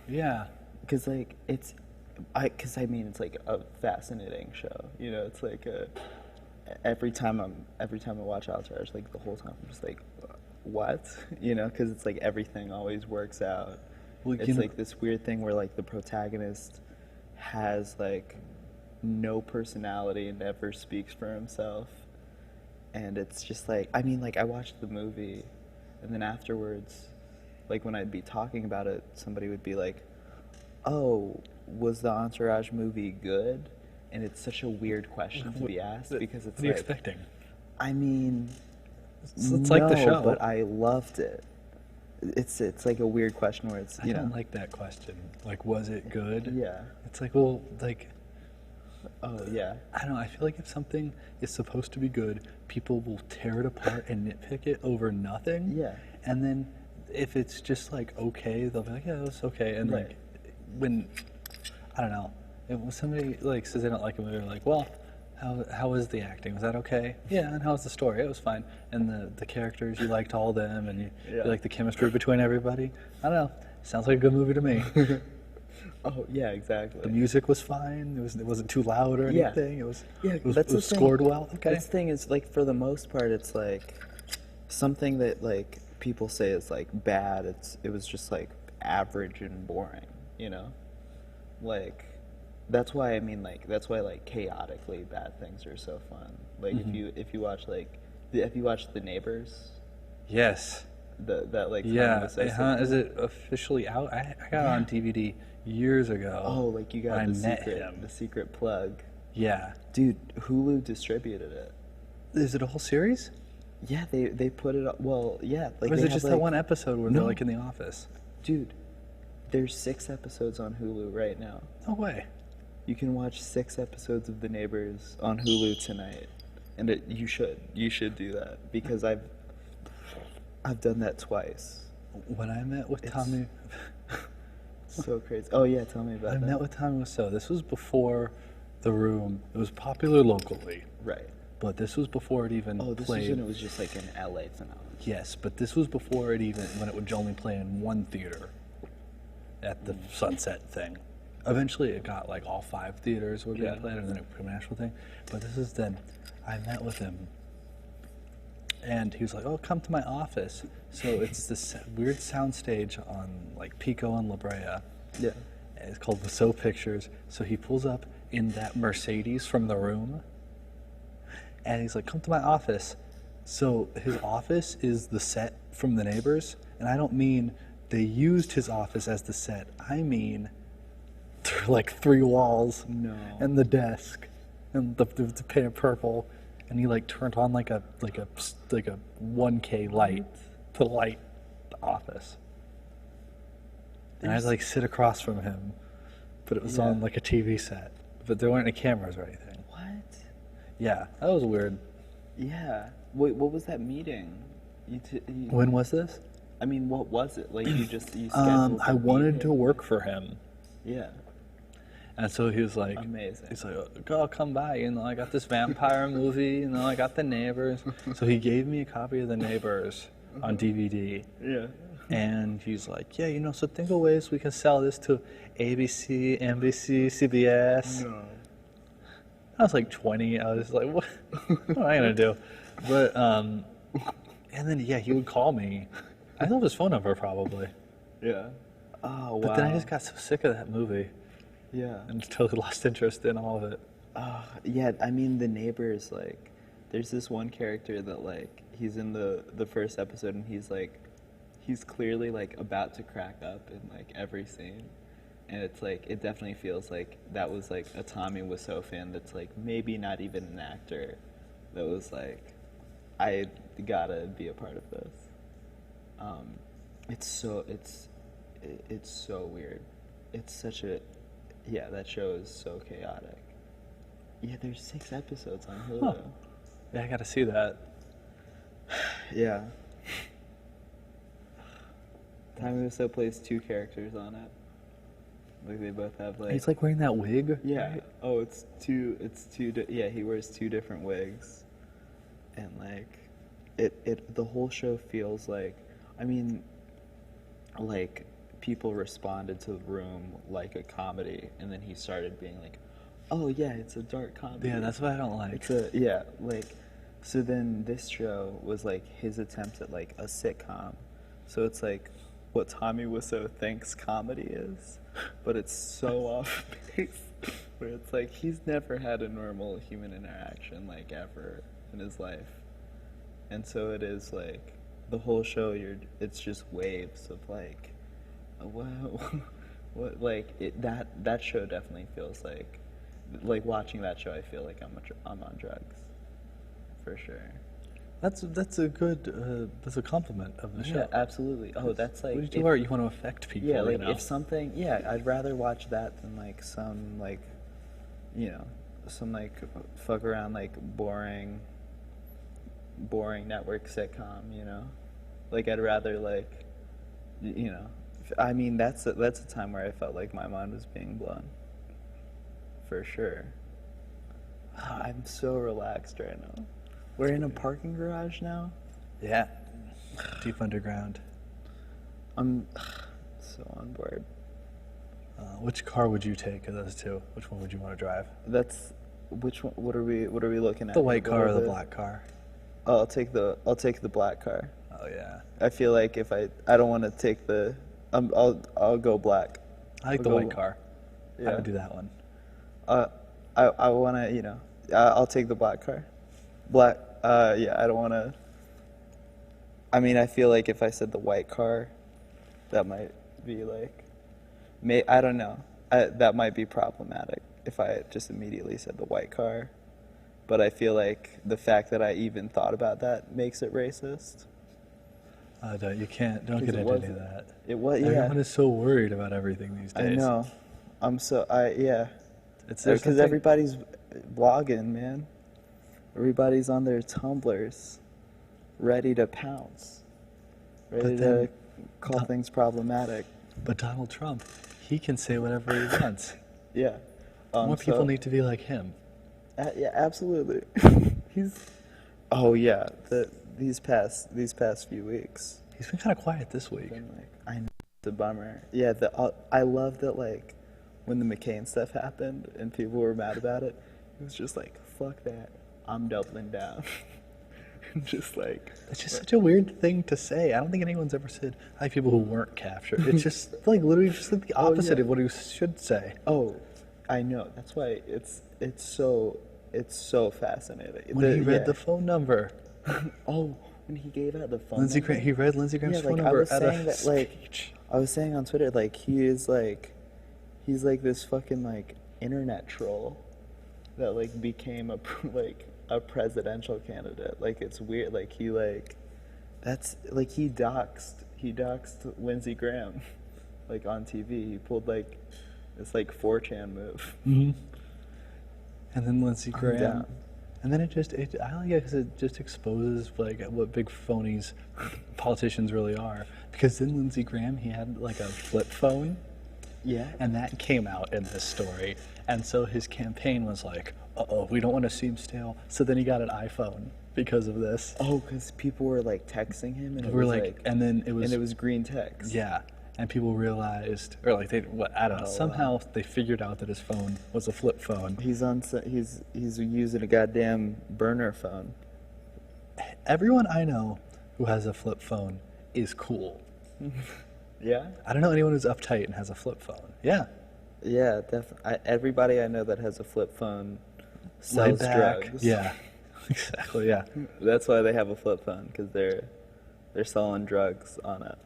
Speaker 1: Yeah.
Speaker 2: Because like it's I mean, it's like a fascinating show, you know. It's like every time I watch Entourage, like the whole time I'm just like, what, you know, because it's like everything always works out.
Speaker 1: Well,
Speaker 2: It's like this weird thing where like the protagonist has like no personality and never speaks for himself, and it's just like, I mean, like I watched the movie, and then afterwards, like when I'd be talking about it, somebody would be like, oh, was the Entourage movie good? And it's such a weird question to be asked, because it's
Speaker 1: What are you
Speaker 2: like,
Speaker 1: expecting?
Speaker 2: I mean,
Speaker 1: It's like the
Speaker 2: no,
Speaker 1: show.
Speaker 2: but I loved it. It's like a weird question where it's,
Speaker 1: I
Speaker 2: you
Speaker 1: don't
Speaker 2: know,
Speaker 1: like that question. Like, was it good?
Speaker 2: yeah,
Speaker 1: It's like, well, like,
Speaker 2: oh yeah,
Speaker 1: I don't know. I feel like if something is supposed to be good, people will tear it apart and nitpick it over nothing.
Speaker 2: yeah,
Speaker 1: And then if it's just like okay, they'll be like, yeah, it was okay. And
Speaker 2: Right.
Speaker 1: like, when, I don't know, if somebody like says they don't like a movie, they're like, well, how was the acting? Was that okay? Yeah, and how was the story? It was fine. And the characters, you liked all of them, and you
Speaker 2: Yeah.
Speaker 1: like the chemistry between everybody. I don't know. Sounds like a good movie to me.
Speaker 2: oh yeah, exactly.
Speaker 1: The music was fine. It wasn't too loud or
Speaker 2: Yeah.
Speaker 1: anything. It was
Speaker 2: That's
Speaker 1: it was
Speaker 2: the thing.
Speaker 1: scored well. Okay.
Speaker 2: This thing is like, for the most part, it's like something that like people say is like bad. It was just like average and boring, you know? Like, that's why, I mean, like, that's why like chaotically bad things are so fun. Like if you watch like have you watched The Neighbors?
Speaker 1: Yes.
Speaker 2: That like
Speaker 1: Yeah.
Speaker 2: associate-
Speaker 1: Is it officially out? I got it on DVD years ago.
Speaker 2: Oh, like you got
Speaker 1: I
Speaker 2: the
Speaker 1: met
Speaker 2: secret
Speaker 1: him.
Speaker 2: the secret plug.
Speaker 1: Yeah.
Speaker 2: Dude, Hulu distributed it.
Speaker 1: Is it a whole series?
Speaker 2: Yeah, they put it up. Well, yeah, like
Speaker 1: Or is
Speaker 2: they
Speaker 1: it
Speaker 2: have,
Speaker 1: just
Speaker 2: like,
Speaker 1: that one episode where they're
Speaker 2: No.
Speaker 1: like in the office?
Speaker 2: Dude, there's 6 episodes on Hulu right now.
Speaker 1: No way.
Speaker 2: You can watch 6 episodes of The Neighbors on Hulu tonight, and you should do that, because I've done that twice.
Speaker 1: When I met with
Speaker 2: It's-
Speaker 1: Tommy,
Speaker 2: So crazy. Oh yeah, tell me about
Speaker 1: I
Speaker 2: that.
Speaker 1: met with Tommy Wiseau. This was before The Room. It was popular locally,
Speaker 2: Right.
Speaker 1: but this was before it even
Speaker 2: Oh, this
Speaker 1: played.
Speaker 2: was when it was just like an LA phenomenon.
Speaker 1: Yes, but this was before it even, when it would only play in one theater at the Sunset thing. Eventually it got like all 5 theaters were being
Speaker 2: Yeah.
Speaker 1: played, and then it became a national thing. But this is then, I met with him, and he was like, oh, come to my office. So it's this weird soundstage on like Pico and La Brea.
Speaker 2: Yeah.
Speaker 1: It's called Wiseau Pictures. So he pulls up in that Mercedes from The Room, and he's like, come to my office. So his office is the set from The Neighbors, and I don't mean they used his office as the set. I mean, there are like 3 walls,
Speaker 2: No.
Speaker 1: and the desk, and the painted purple, and he like turned on like a 1K light to light the office. And I'd like sit across from him, but it was
Speaker 2: Yeah.
Speaker 1: on like a TV set, but there weren't any cameras or anything.
Speaker 2: What?
Speaker 1: Yeah, that was weird.
Speaker 2: Yeah. Wait, what was that meeting?
Speaker 1: When was this?
Speaker 2: I mean, what was it? Like you scheduled
Speaker 1: I
Speaker 2: a
Speaker 1: wanted to
Speaker 2: meeting?
Speaker 1: work for him,
Speaker 2: Yeah.
Speaker 1: and so he was like,
Speaker 2: Amazing.
Speaker 1: He's like, "Go, come by. You know, I got this vampire movie. You know, I got The Neighbors." So he gave me a copy of The Neighbors on DVD,
Speaker 2: Yeah.
Speaker 1: and he's like, "Yeah, you know, so think of ways we can sell this to ABC, NBC, CBS."
Speaker 2: No.
Speaker 1: I was like 20. I was like, what am I going to do? But, and then, yeah, he would call me. I love his phone number, probably.
Speaker 2: Yeah. Oh wow.
Speaker 1: But then I just got so sick of that movie
Speaker 2: Yeah.
Speaker 1: and totally lost interest in all of it.
Speaker 2: Yeah. I mean, The Neighbors. Like, there's this one character that like he's in the first episode, and he's he's clearly like about to crack up in like every scene, and it's like it definitely feels like that was like a Tommy Wiseau fan that's like maybe not even an actor, that was like, I gotta be a part of this. It's so weird. It's such a that show is so chaotic. Yeah, there's 6 episodes on Hulu.
Speaker 1: Huh. Yeah, I gotta see that.
Speaker 2: Yeah. Tommy Wiseau plays 2 characters on it. Like they both have like.
Speaker 1: He's like wearing that wig.
Speaker 2: Yeah.
Speaker 1: Right?
Speaker 2: Oh, it's two. Yeah, he wears 2 different wigs, and like, the whole show feels like, I mean, like people responded to The Room like a comedy, and then he started being like, oh yeah, it's a dark comedy.
Speaker 1: Yeah, that's what I don't like.
Speaker 2: So then this show was like his attempt at like a sitcom. So it's like what Tommy Wiseau thinks comedy is, but it's so off base, where it's like he's never had a normal human interaction like ever in his life. And so it is like the whole show it's just waves of like, what that show definitely feels like watching that show, I feel like I'm on drugs, for sure.
Speaker 1: That's a good that's a compliment of the show.
Speaker 2: Yeah, absolutely. Oh, that's like,
Speaker 1: what you want to affect people.
Speaker 2: Yeah, like
Speaker 1: you know?
Speaker 2: if something. Yeah, I'd rather watch that than like some like, some like fuck around like boring network sitcom. Like I'd rather like, I mean that's a time where I felt like my mind was being blown. For sure. I'm so relaxed right now. We're in a parking garage now?
Speaker 1: Yeah. Deep underground.
Speaker 2: I'm so on board.
Speaker 1: Which car would you take of those 2? Which one would you want to drive?
Speaker 2: Which one? What are we looking at?
Speaker 1: The white car or the black car?
Speaker 2: Oh, I'll take the black car.
Speaker 1: Oh yeah.
Speaker 2: I feel like if I don't want to take the I'll go black.
Speaker 1: I like the white car.
Speaker 2: Yeah.
Speaker 1: I would do that one.
Speaker 2: I want to, I'll take the black car. Black, yeah, I don't want to. I mean, I feel like if I said the white car, that might be like, I don't know. That might be problematic if I just immediately said the white car. But I feel like the fact that I even thought about that makes it racist.
Speaker 1: Don't get into any of that.
Speaker 2: It was, yeah.
Speaker 1: Everyone is so worried about everything these days.
Speaker 2: I know. Yeah.
Speaker 1: It's
Speaker 2: because everybody's blogging, man. Everybody's on their Tumblrs, ready to pounce, ready to call things problematic.
Speaker 1: But Donald Trump, he can say whatever he wants.
Speaker 2: Yeah.
Speaker 1: More people need to be like him.
Speaker 2: Yeah, absolutely. Oh yeah. These past few weeks.
Speaker 1: He's been kind of quiet this week.
Speaker 2: I know, it's a bummer. Yeah. I love that like when the McCain stuff happened and people were mad about it. It was just like, fuck that. I'm doubling down. Just like,
Speaker 1: it's just such a weird thing to say. I don't think anyone's ever said I like people who weren't captured. It's just like literally just like the opposite of what he should say.
Speaker 2: Oh, I know. That's why it's so fascinating.
Speaker 1: When he read the phone number.
Speaker 2: Oh, when he gave out the phone number.
Speaker 1: He read Lindsey Graham's phone number at a speech.
Speaker 2: I was saying on Twitter, like he's like this fucking like internet troll that like became a presidential candidate. Like it's weird. Like he doxed Lindsey Graham, like on TV. He pulled like this like 4chan move.
Speaker 1: Mm-hmm. And then Lindsey Graham. And then I like it because it just exposes like what big phonies politicians really are. Because then Lindsey Graham, he had like a flip phone.
Speaker 2: Yeah.
Speaker 1: And that came out in this story. And so his campaign was like, we don't want to seem stale. So then he got an iPhone because of this.
Speaker 2: Oh, because people were like texting him, and it was green text.
Speaker 1: Yeah, and people realized, or like I don't know. Somehow they figured out that his phone was a flip phone.
Speaker 2: He's using a goddamn burner phone.
Speaker 1: Everyone I know who has a flip phone is cool.
Speaker 2: Yeah.
Speaker 1: I don't know anyone who's uptight and has a flip phone. Yeah.
Speaker 2: Yeah, definitely. Everybody I know that has a flip phone sells drugs.
Speaker 1: Yeah, exactly. Yeah,
Speaker 2: that's why they have a flip phone, because they're selling drugs on it.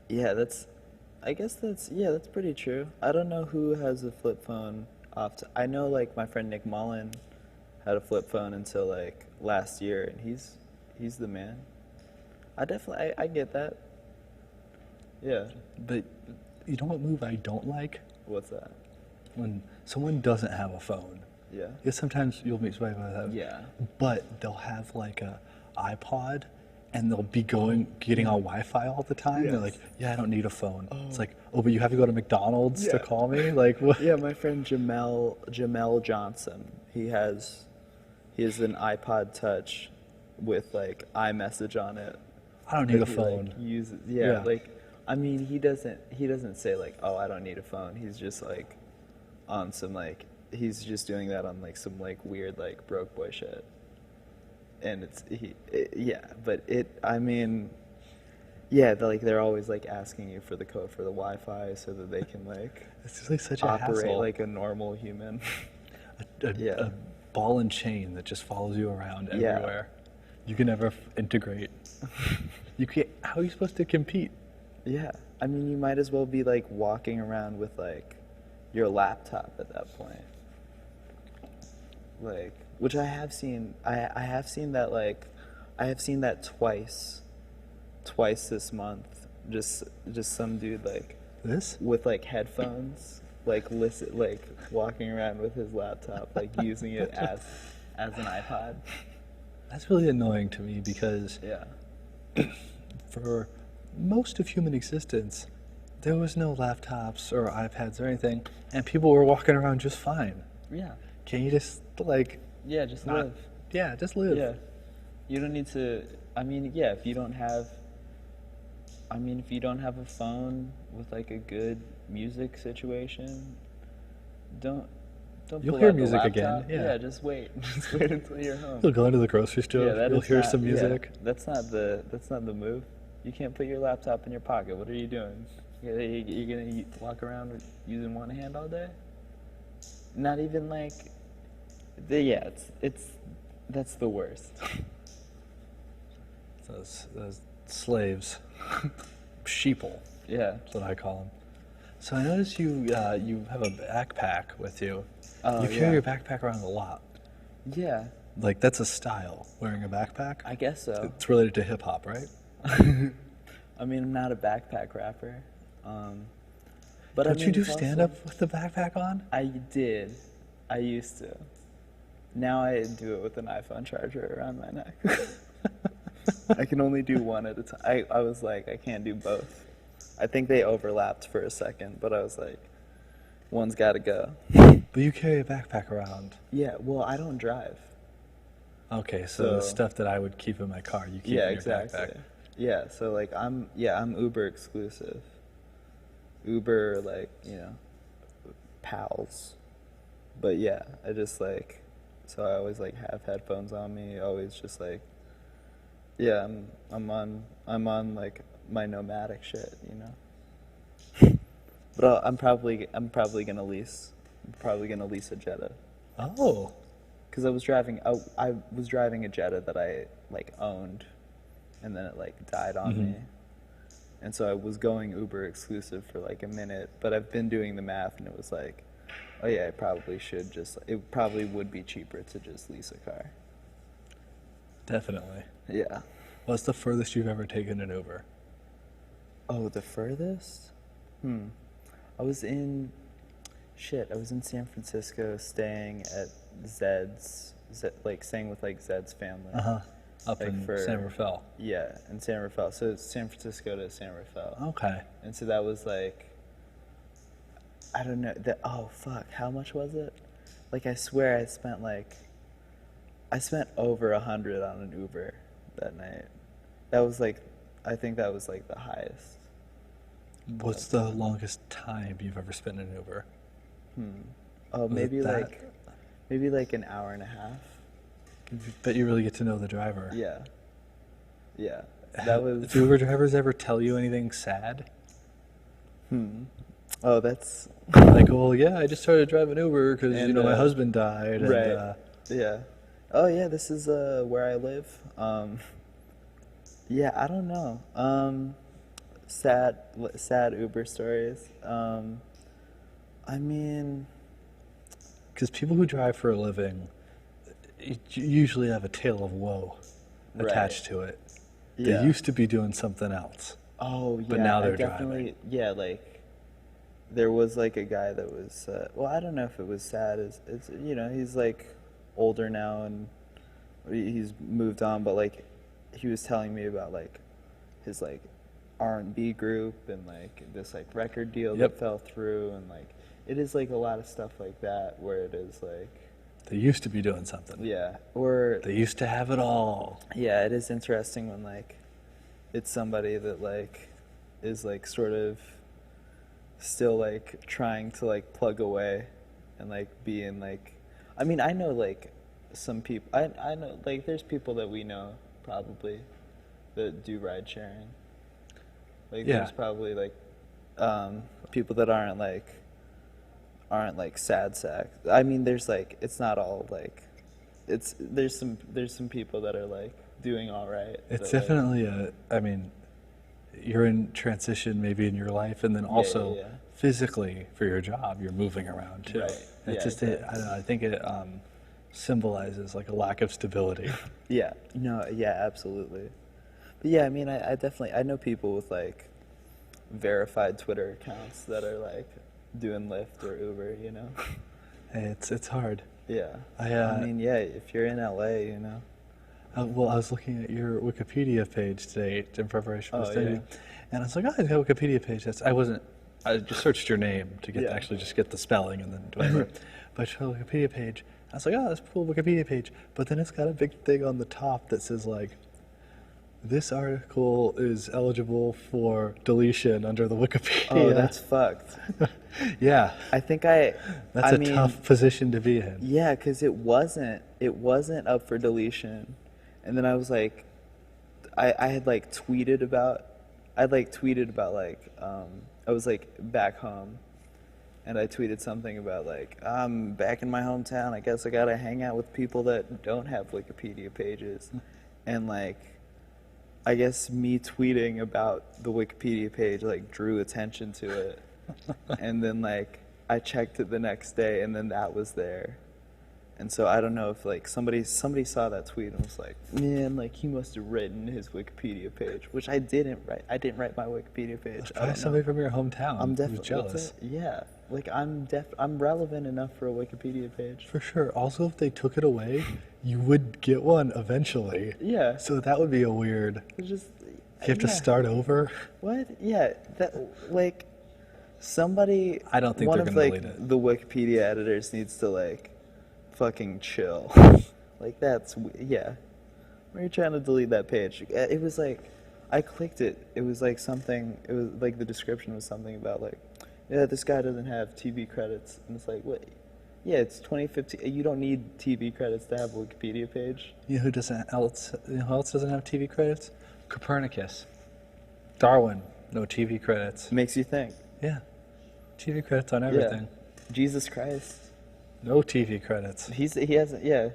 Speaker 2: Yeah, that's pretty true. I don't know who has a flip phone I know like my friend Nick Mullen had a flip phone until like last year, and he's the man. I get that. Yeah.
Speaker 1: But you know what move I don't like?
Speaker 2: What's that?
Speaker 1: When someone doesn't have a phone.
Speaker 2: Yeah.
Speaker 1: Because sometimes you'll meet somebody with that.
Speaker 2: Yeah.
Speaker 1: But they'll have like a iPod, and they'll be getting on Wi-Fi all the time.
Speaker 2: Yes.
Speaker 1: They're like, yeah, I don't need a phone. It's like, oh, but you have to go to McDonald's to call me? Like, what?
Speaker 2: Yeah, my friend Jamel Johnson, he has an iPod Touch with like iMessage on it.
Speaker 1: I don't need a
Speaker 2: He,
Speaker 1: phone.
Speaker 2: like, uses,
Speaker 1: Yeah.
Speaker 2: like, I mean, he doesn't say like, oh, I don't need a phone. He's just like on some like, he's just doing that on like some like weird like broke boy shit. And they're always like asking you for the code for the Wi-Fi so that they can like
Speaker 1: It's just like such a
Speaker 2: operate
Speaker 1: hassle.
Speaker 2: like a normal human.
Speaker 1: A ball and chain that just follows you around everywhere. You can never integrate. How are you supposed to compete?
Speaker 2: Yeah, I mean, you might as well be like walking around with like your laptop at that point. Like, which I have seen. I have seen that like, I have seen that twice this month. Just some dude like
Speaker 1: This?
Speaker 2: with like headphones, like walking around with his laptop, like using it as an iPod.
Speaker 1: That's really annoying to me because
Speaker 2: Yeah.
Speaker 1: for most of human existence, there was no laptops or iPads or anything, and people were walking around just fine.
Speaker 2: Yeah.
Speaker 1: Can you just like
Speaker 2: Yeah, just
Speaker 1: not?
Speaker 2: live.
Speaker 1: Yeah, just live.
Speaker 2: Yeah. You don't need to, I mean, yeah, if you don't have a phone with like a good music situation, don't
Speaker 1: You'll
Speaker 2: pull
Speaker 1: hear
Speaker 2: out the
Speaker 1: music again,
Speaker 2: laptop.
Speaker 1: yeah.
Speaker 2: Just wait. Just wait until you're home.
Speaker 1: You'll go into the grocery store.
Speaker 2: Yeah,
Speaker 1: You'll hear some music.
Speaker 2: Yeah, that's not the move. You can't put your laptop in your pocket. What are you doing? You're gonna walk around using one hand all day? Not even like, that's the worst.
Speaker 1: Those slaves, sheeple.
Speaker 2: Yeah.
Speaker 1: That's what I call them. So I noticed you have a backpack with you.
Speaker 2: Oh,
Speaker 1: You carry
Speaker 2: yeah.
Speaker 1: your backpack around a lot.
Speaker 2: Yeah,
Speaker 1: Like that's a style, wearing a backpack.
Speaker 2: I guess so.
Speaker 1: It's related to hip hop, right?
Speaker 2: I mean, I'm not a backpack rapper. But
Speaker 1: Don't
Speaker 2: I mean,
Speaker 1: you do
Speaker 2: it's also-
Speaker 1: stand up with the backpack on?
Speaker 2: I did. I used to. Now I do it with an iPhone charger around my neck. I can only do one at a time. I was like, I can't do both. I think they overlapped for a second, but I was like, one's got to go.
Speaker 1: But you carry a backpack around.
Speaker 2: Yeah, well, I don't drive.
Speaker 1: Okay, so the
Speaker 2: So-
Speaker 1: stuff that I would keep in my car, you keep
Speaker 2: Yeah,
Speaker 1: in your
Speaker 2: exactly.
Speaker 1: backpack.
Speaker 2: Yeah, so like I'm Uber exclusive. Uber, like, pals. But yeah, I just like, so I always like have headphones on me, always just like, yeah, I'm on like my nomadic shit, But I'm probably gonna lease a Jetta.
Speaker 1: Oh,
Speaker 2: Cause I was driving a Jetta that I like owned, and then it like died on me, and so I was going Uber exclusive for like a minute. But I've been doing the math, and it was like, oh yeah, I probably should just. It probably would be cheaper to just lease a car.
Speaker 1: definitely.
Speaker 2: Yeah.
Speaker 1: What's the furthest you've ever taken an Uber?
Speaker 2: Oh, the furthest? I was in San Francisco, staying at staying with like Zed's family.
Speaker 1: Up
Speaker 2: Like
Speaker 1: in
Speaker 2: for-
Speaker 1: San Rafael.
Speaker 2: Yeah, in San Rafael. So it's San Francisco to San Rafael.
Speaker 1: Okay.
Speaker 2: And so that was like, I don't know, oh fuck, how much was it? Like I swear I spent over 100 on an Uber that night. That was like, I think that was like the highest.
Speaker 1: What's the longest time you've ever spent in an Uber?
Speaker 2: Oh,
Speaker 1: Was it
Speaker 2: maybe
Speaker 1: that?
Speaker 2: like an hour and a half.
Speaker 1: Bet you really get to know the driver.
Speaker 2: Yeah. Yeah. That was,
Speaker 1: Do Uber drivers ever tell you anything sad?
Speaker 2: oh, that's,
Speaker 1: Like, well, yeah, I just started driving Uber because,
Speaker 2: And,
Speaker 1: my husband died. And,
Speaker 2: right. Yeah. Oh yeah, this is where I live. Yeah, I don't know. Sad Uber stories. I mean,
Speaker 1: Because people who drive for a living usually have a tale of woe
Speaker 2: Right.
Speaker 1: attached to it.
Speaker 2: Yeah.
Speaker 1: They used to be doing something else.
Speaker 2: oh yeah,
Speaker 1: But now
Speaker 2: I
Speaker 1: they're
Speaker 2: definitely yeah like there was like a guy that was well, I don't know if it was sad. It's he's like older now and he's moved on, but like he was telling me about like his like R&B group and like this like record deal
Speaker 1: Yep.
Speaker 2: that fell through, and like it is like a lot of stuff like that where it is like
Speaker 1: They used to be doing something.
Speaker 2: yeah, or
Speaker 1: They used to have it all.
Speaker 2: yeah, it is interesting when like it's somebody that like is like sort of still like trying to like plug away and like being like I mean I know like some people I know like there's people that we know probably that do ride sharing. Like
Speaker 1: Yeah.
Speaker 2: there's probably like people that aren't like sad sack. I mean there's like it's not all like it's there's some people that are like doing all right.
Speaker 1: It's
Speaker 2: that, like,
Speaker 1: definitely I mean, you're in transition maybe in your life, and then also
Speaker 2: yeah.
Speaker 1: physically for your job, you're moving around too.
Speaker 2: Right.
Speaker 1: It's
Speaker 2: Yeah,
Speaker 1: just,
Speaker 2: exactly.
Speaker 1: I don't know, I think it symbolizes like a lack of stability.
Speaker 2: Yeah, no, yeah, absolutely. But yeah, I mean, I definitely, I know people with like verified Twitter accounts that are like doing Lyft or Uber, you know?
Speaker 1: It's hard.
Speaker 2: Yeah.
Speaker 1: I
Speaker 2: mean, yeah, if you're in LA, you know?
Speaker 1: Well, I was looking at your Wikipedia page today in preparation for
Speaker 2: Oh,
Speaker 1: this interview,
Speaker 2: yeah.
Speaker 1: and I was like, oh, I got a Wikipedia page. I just searched your name to get
Speaker 2: Yeah.
Speaker 1: actually just get the spelling and then whatever. But I saw a Wikipedia page. I was like, oh, that's a cool Wikipedia page. But then it's got a big thing on the top that says like, this article is eligible for deletion under the Wikipedia.
Speaker 2: Oh, that's fucked.
Speaker 1: yeah.
Speaker 2: I think
Speaker 1: That's
Speaker 2: I
Speaker 1: a
Speaker 2: mean,
Speaker 1: tough position to be in.
Speaker 2: Yeah, because it wasn't up for deletion, and then I was like, I had like tweeted about, I was like back home, and I tweeted something about like I'm back in my hometown. I guess I gotta hang out with people that don't have Wikipedia pages, and like, I guess me tweeting about the Wikipedia page like drew attention to it, and then like I checked it the next day, and then that was there. And so I don't know if like somebody saw that tweet and was like, man, like he must have written his Wikipedia page, which I didn't write. I didn't write my Wikipedia page. I
Speaker 1: Try
Speaker 2: don't
Speaker 1: somebody
Speaker 2: know.
Speaker 1: from your hometown
Speaker 2: I'm
Speaker 1: who's
Speaker 2: definitely
Speaker 1: jealous.
Speaker 2: yeah. Like I'm relevant enough for a Wikipedia page.
Speaker 1: For sure. Also, if they took it away, you would get one eventually.
Speaker 2: Yeah.
Speaker 1: So that would be a weird.
Speaker 2: It's just
Speaker 1: You have to
Speaker 2: yeah.
Speaker 1: start over.
Speaker 2: What? Yeah. That like somebody.
Speaker 1: I don't think
Speaker 2: one
Speaker 1: they're
Speaker 2: of
Speaker 1: gonna
Speaker 2: like
Speaker 1: delete it.
Speaker 2: the Wikipedia editors needs to like fucking chill. Like that's yeah. Why are you trying to delete that page? It was like I clicked it. It was like something. It was like the description was something about like, yeah, this guy doesn't have TV credits, and it's like what? Yeah, it's 2015. You don't need TV credits to have a Wikipedia page.
Speaker 1: You know who who else doesn't have TV credits? Copernicus. Darwin. No TV credits.
Speaker 2: Makes you think.
Speaker 1: Yeah. TV credits on everything.
Speaker 2: Yeah. Jesus Christ.
Speaker 1: No TV credits.
Speaker 2: He hasn't. Yeah.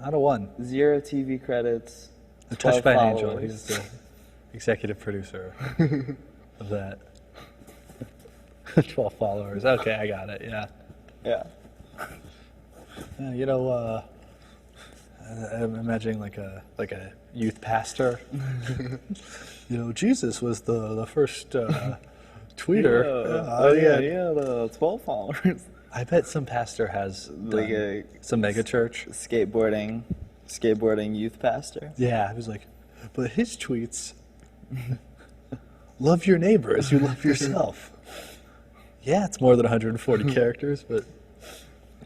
Speaker 1: Not a one.
Speaker 2: 0 TV credits.
Speaker 1: I'm touched
Speaker 2: 12
Speaker 1: by an angel.
Speaker 2: followers.
Speaker 1: He's the executive producer of that. 12 followers. Okay, I got it. Yeah.
Speaker 2: Yeah.
Speaker 1: You know, I'm imagining like a youth pastor. You know, Jesus was the first tweeter.
Speaker 2: The 12 followers.
Speaker 1: I bet some pastor has
Speaker 2: Like
Speaker 1: done some mega church.
Speaker 2: Skateboarding youth pastor.
Speaker 1: Yeah, he was like, but his tweets, love your neighbor as you love yourself. Yeah, it's more than 140 characters, but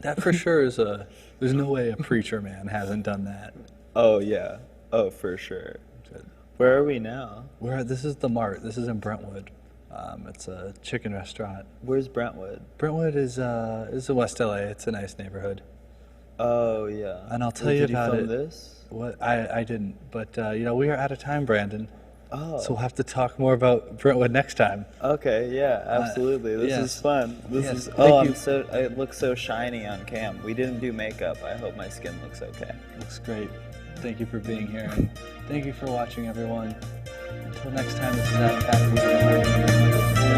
Speaker 1: that for sure is there's no way a preacher man hasn't done that.
Speaker 2: Oh yeah. Oh, for sure. Where are we now?
Speaker 1: This is the Mart. This is in Brentwood. It's a chicken restaurant.
Speaker 2: Where's Brentwood?
Speaker 1: Brentwood is in West LA. It's a nice neighborhood.
Speaker 2: Oh yeah.
Speaker 1: And I'll tell you about
Speaker 2: Did
Speaker 1: it.
Speaker 2: you film this?
Speaker 1: What I didn't, but you know, we are out of time, Brandon.
Speaker 2: Oh.
Speaker 1: So we'll have to talk more about Brentwood next time.
Speaker 2: Okay, yeah, absolutely. This
Speaker 1: yes.
Speaker 2: is fun.
Speaker 1: Yes.
Speaker 2: Is
Speaker 1: Thank you.
Speaker 2: I look so shiny on cam. We didn't do makeup. I hope my skin looks okay.
Speaker 1: Looks great. Thank you for being here, and thank you for watching, everyone. Until next time, this is Adam Papagan.